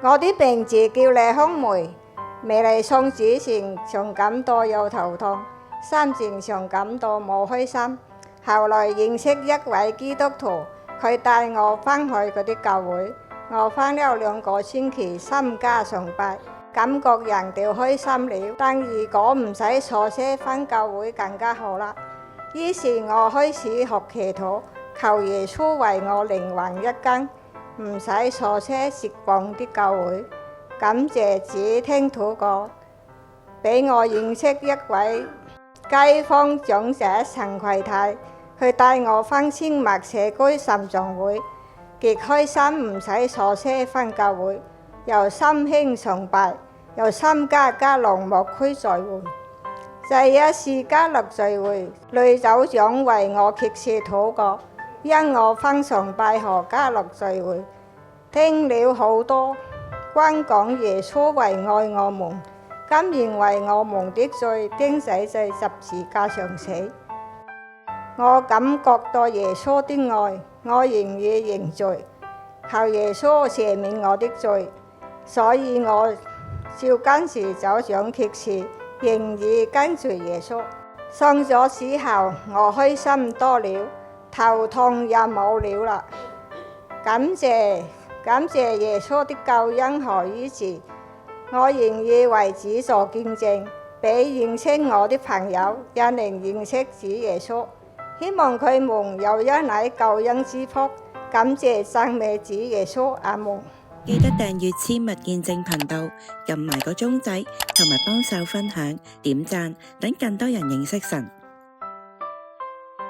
我啲名字叫李香梅，未嚟送之前常感到有頭痛，心情常感到冇開心。後來認識一位基督徒，佢帶我返去嗰啲教會，我返了2個星期參加崇拜，感覺人哋開心了。但如果唔使坐車返教會更加好啦。於是我開始學祈禱，求耶穌為我靈魂一間，唔使坐車直逛啲教會。感謝主聽禱告，俾我認識一位街坊長者陳葵太，佢帶我返青麥社區神像會，極開心，唔使坐車返教會，又心興崇拜，又參加嘉龍牧區聚會。第一次嘉樂聚會，女組長為我祈切禱告，因我返崇拜和嘉樂聚會，聽了好多關講耶穌為愛我們，甘願為我們的罪釘死在十字架上死。我感覺到耶穌的愛，我願意認罪，求耶穌赦免我的罪，所以我照跟住組長祈切，願意跟隨耶穌。信咗之後，我開心多了，頭痛也冇了啦。感謝耶穌的救恩和醫治，我願意為主做見證，俾認識我的朋友也能認識主耶穌。希望佢們有一禮救恩之福。感謝讚美主耶穌，阿門。記得訂閱簽密見證頻道，撳埋個鐘仔，同埋幫手分享、點讚，等更多人認識神。